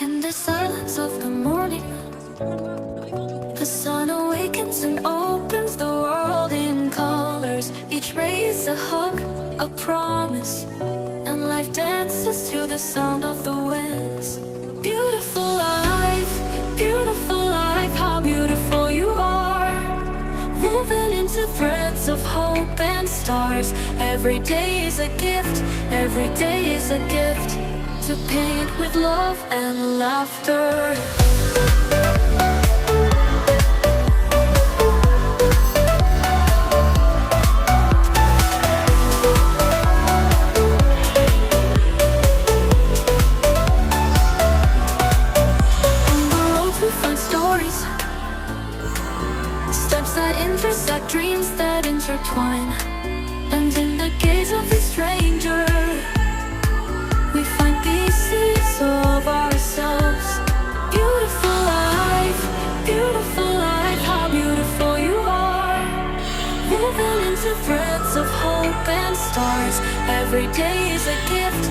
In the silence of the morning, the sun awakens and opens the world in colors. Each ray is a hug, a promise, and life dances to the sound of the winds. Beautiful life, how beautiful you are. Woven into threads of hope and stars. Every day is a gift, every day is a gift, to paint with love and laughter. On the road we find stories, steps that intersect, dreams that intertwine. And in the gaze of a stranger, we find pieces of ourselves. Beautiful life, how beautiful you are. Woven into threads of hope and stars. Every day is a gift,